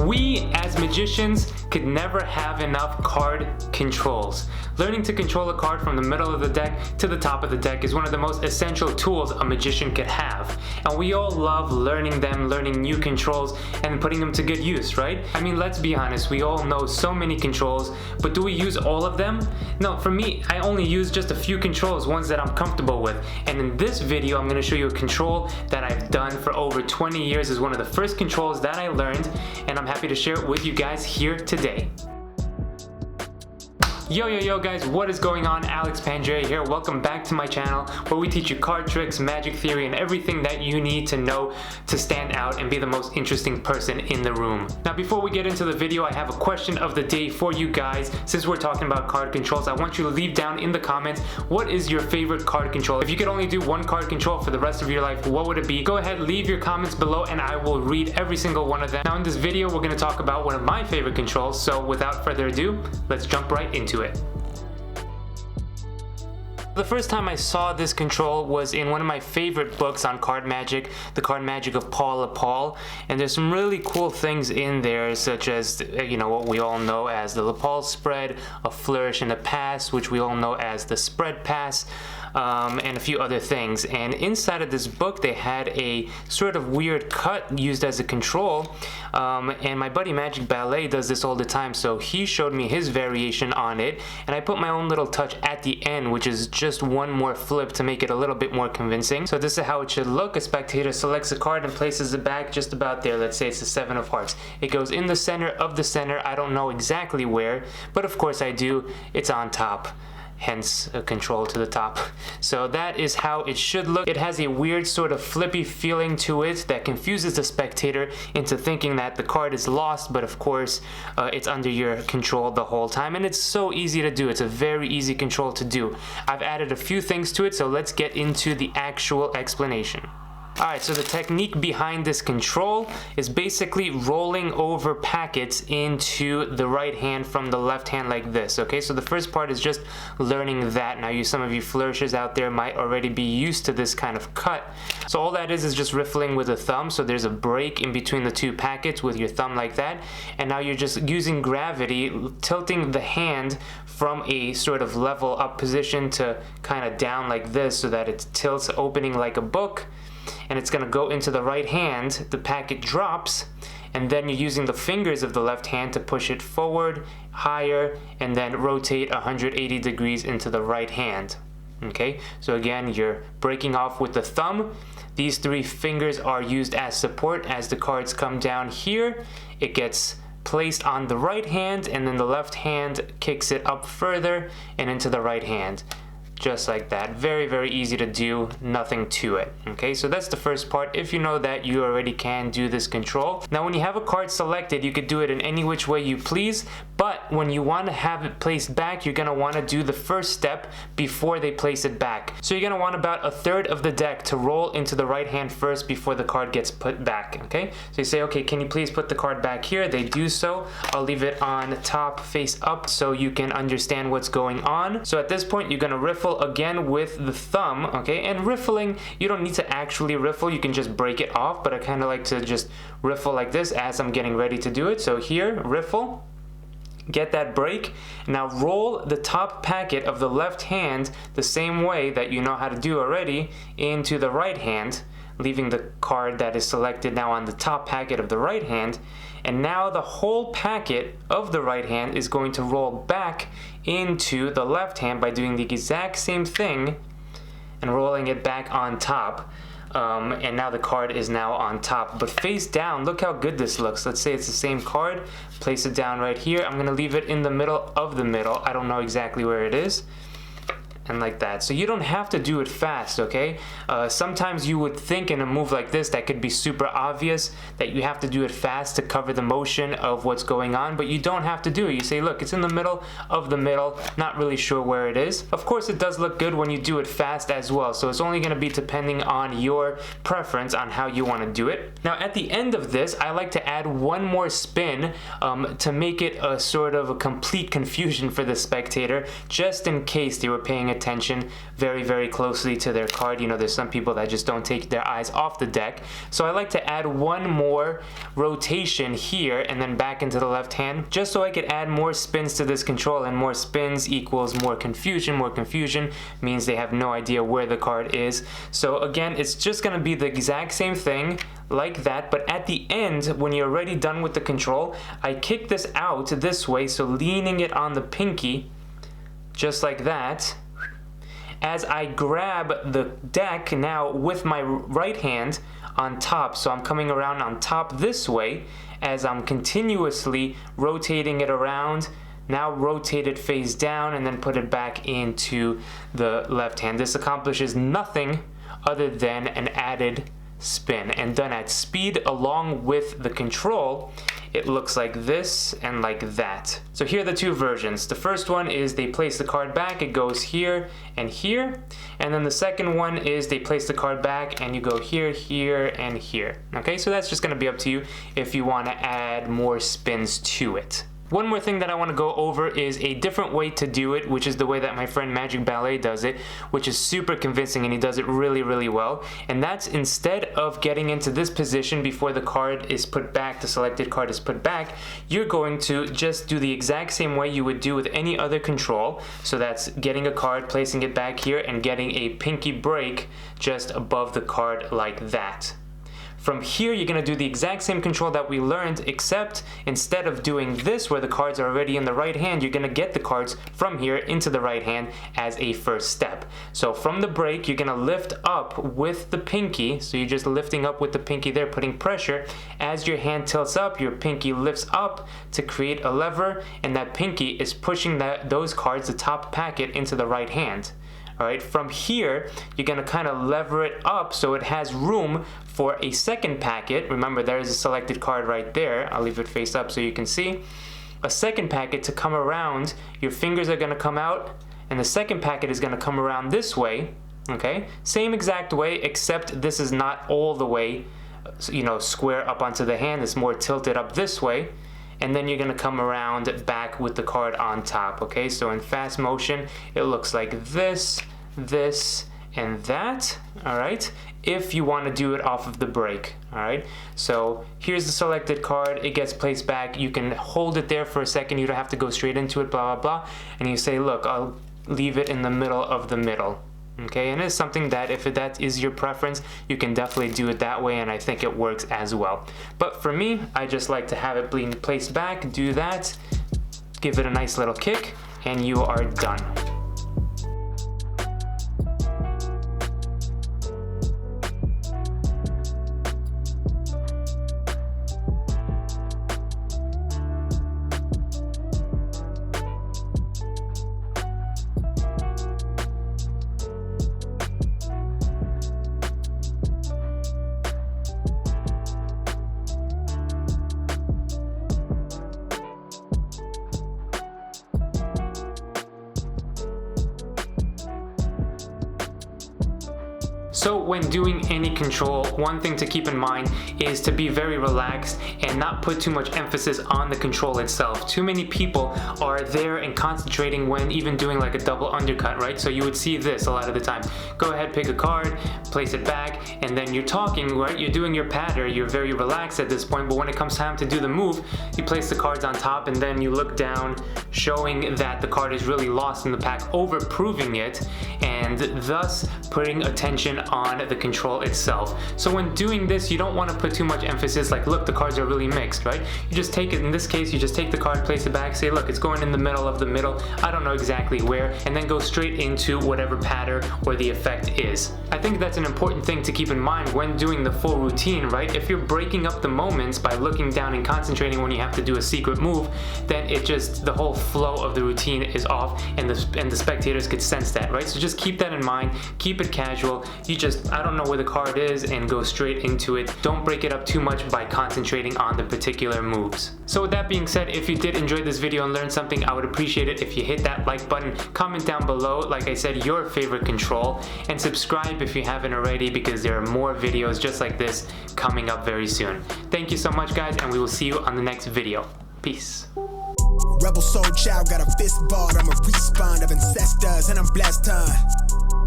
We, as magicians, could never have enough card controls. Learning to control a card from the middle of the deck to the top of the deck is one of the most essential tools a magician could have. And we all love learning them, learning new controls, and putting them to good use, right? I mean, let's be honest, we all know so many controls, but do we use all of them? No, for me, I only use just a few controls, ones that I'm comfortable with. And in this video, I'm going to show you a control that I've done for over 20 years. Is one of the first controls that I learned, and I'm happy to share it with you guys here today. Yo guys, what is going on? Alex Pandrea here. Welcome back to my channel where we teach you card tricks, magic theory, and everything that you need to know to stand out and be the most interesting person in the room. Now before we get into the video, I have a question of the day for you guys. Since we're talking about card controls, I want you to leave down in the comments, what is your favorite card control? If you could only do one card control for the rest of your life, what would it be? Go ahead, leave your comments below and I will read every single one of them. Now in this video, we're going to talk about one of my favorite controls, so without further ado, let's jump right into it. The first time I saw this control was in one of my favorite books on card magic, The Card Magic of Paul LePaul, and there's some really cool things in there, such as, you know, what we all know as the LePaul spread, a flourish and a pass, which we all know as the spread pass, and a few other things. And inside of this book they had a sort of weird cut used as a control, and my buddy Magic Ballet does this all the time, so he showed me his variation on it, and I put my own little touch at the end, which is just one more flip to make it a little bit more convincing. So this is how it should look. A spectator selects a card and places it back just about there. Let's say it's the 7 of hearts. It goes in the center of the center. I don't know exactly where, but of course I do. It's on top, hence a control to the top. So that is how it should look. It has a weird sort of flippy feeling to it that confuses the spectator into thinking that the card is lost, but of course it's under your control the whole time, and it's so easy to do. It's a very easy control to do. I've added a few things to it, so let's get into the actual explanation. Alright, so the technique behind this control is basically rolling over packets into the right hand from the left hand like this, okay? So the first part is just learning that. Now some of you flourishers out there might already be used to this kind of cut. So all that is just riffling with a thumb, so there's a break in between the two packets with your thumb like that, and now you're just using gravity, tilting the hand from a sort of level up position to kind of down like this so that it tilts opening like a book, and it's going to go into the right hand. The packet drops, and then you're using the fingers of the left hand to push it forward, higher, and then rotate 180 degrees into the right hand. Okay, so again, you're breaking off with the thumb. These three fingers are used as support. As the cards come down here, it gets placed on the right hand, and then the left hand kicks it up further and into the right hand. Just like that. Very easy to do, nothing to it. Okay, so that's the first part. If you know that, you already can do this control. Now when you have a card selected, you could do it in any which way you please, but when you want to have it placed back, you're going to want to do the first step before they place it back. So you're going to want about a third of the deck to roll into the right hand first before the card gets put back. Okay, so you say, okay, can you please put the card back here? They do so. I'll leave it on top face up so you can understand what's going on. So at this point, you're going to riffle again with the thumb, okay? And riffling, you don't need to actually riffle, you can just break it off, but I kind of like to just riffle like this as I'm getting ready to do it. So here, riffle, get that break. Now roll the top packet of the left hand the same way that you know how to do already into the right hand, leaving the card that is selected now on the top packet of the right hand. And now the whole packet of the right hand is going to roll back into the left hand by doing the exact same thing and rolling it back on top. And now the card is now on top, but face down. Look how good this looks. Let's say it's the same card. Place it down right here. I'm going to leave it in the middle of the middle. I don't know exactly where it is. And like that. So you don't have to do it fast, okay? Sometimes you would think in a move like this that could be super obvious that you have to do it fast to cover the motion of what's going on, but you don't have to do it. You say, look, it's in the middle of the middle, not really sure where it is. Of course, it does look good when you do it fast as well, so it's only going to be depending on your preference on how you want to do it. Now, at the end of this, I like to add one more spin to make it a sort of a complete confusion for the spectator, just in case they were paying attention very closely to their card. You know, there's some people that just don't take their eyes off the deck. So I like to add one more rotation here and then back into the left hand, just so I could add more spins to this control, and more spins equals more confusion. More confusion means they have no idea where the card is. So again, it's just gonna be the exact same thing like that, but at the end, when you're already done with the control, I kick this out this way, so leaning it on the pinky, just like that. As I grab the deck now with my right hand on top, so I'm coming around on top this way, as I'm continuously rotating it around. Now rotate it face down and then put it back into the left hand. This accomplishes nothing other than an added spin, and done at speed along with the control, it looks like this and like that. So here are the two versions. The first one is they place the card back, it goes here and here, and then the second one is they place the card back and you go here, here, and here. Okay, so that's just going to be up to you if you want to add more spins to it. One more thing that I want to go over is a different way to do it, which is the way that my friend Magic Ballet does it, which is super convincing, and he does it really well. And that's, instead of getting into this position before the card is put back, the selected card is put back, you're going to just do the exact same way you would do with any other control. So that's getting a card, placing it back here, and getting a pinky break just above the card like that. From here, you're going to do the exact same control that we learned, except instead of doing this where the cards are already in the right hand, you're going to get the cards from here into the right hand as a first step. So from the break, you're going to lift up with the pinky. So you're just lifting up with the pinky there, putting pressure. As your hand tilts up, your pinky lifts up to create a lever, and that pinky is pushing those cards, the top packet, into the right hand. All right, from here, you're gonna kind of lever it up so it has room for a second packet. Remember, there is a selected card right there. I'll leave it face up so you can see. A second packet to come around, your fingers are gonna come out, and the second packet is gonna come around this way, okay? Same exact way, except this is not all the way, you know, square up onto the hand. It's more tilted up this way. And then you're gonna come around back with the card on top, okay? So in fast motion, it looks like this, this, and that, all right? If you wanna do it off of the break, all right? So here's the selected card, it gets placed back. You can hold it there for a second, you don't have to go straight into it, blah, blah, blah. And you say, look, I'll leave it in the middle of the middle. Okay, and it's something that if that is your preference, you can definitely do it that way, and I think it works as well. But for me, I just like to have it being placed back, do that, give it a nice little kick, and you are done. So when doing any control, one thing to keep in mind is to be very relaxed and not put too much emphasis on the control itself. Too many people are there and concentrating when even doing like a double undercut, right? So you would see this a lot of the time. Go ahead, pick a card, place it back, and then you're talking, right? You're doing your patter, you're very relaxed at this point, but when it comes time to do the move, you place the cards on top and then you look down, showing that the card is really lost in the pack, over-proving it, and thus putting attention on the control itself. So when doing this, you don't want to put too much emphasis like, look, the cards are really mixed, right? You just take it, in this case, you just take the card, place it back, say, look, it's going in the middle of the middle, I don't know exactly where, and then go straight into whatever pattern or the effect is. I think that's an important thing to keep in mind when doing the full routine, right? If you're breaking up the moments by looking down and concentrating when you have to do a secret move, then it just, the whole flow of the routine is off, and the spectators could sense that, right? So just keep that in mind, keep it casual. You just, I don't know where the card is, and go straight into it. Don't break it up too much by concentrating on the particular moves. So with that being said, if you did enjoy this video and learn something, I would appreciate it if you hit that like button, comment down below, like I said, your favorite control, and subscribe if you haven't already, because there are more videos just like this coming up very soon. Thank you so much, guys, and we will see you on the next video. Peace. Rebel soul child, got a fist balled. I'm a respawn of ancestors, and I'm blessed, huh?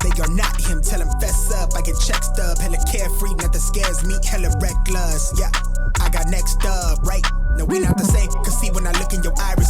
They are not him, tell him fess up. I get check stub, hella carefree, nothing scares me, hella reckless. Yeah, I got next up, right? No, we not the same. Cause see, when I look in your iris,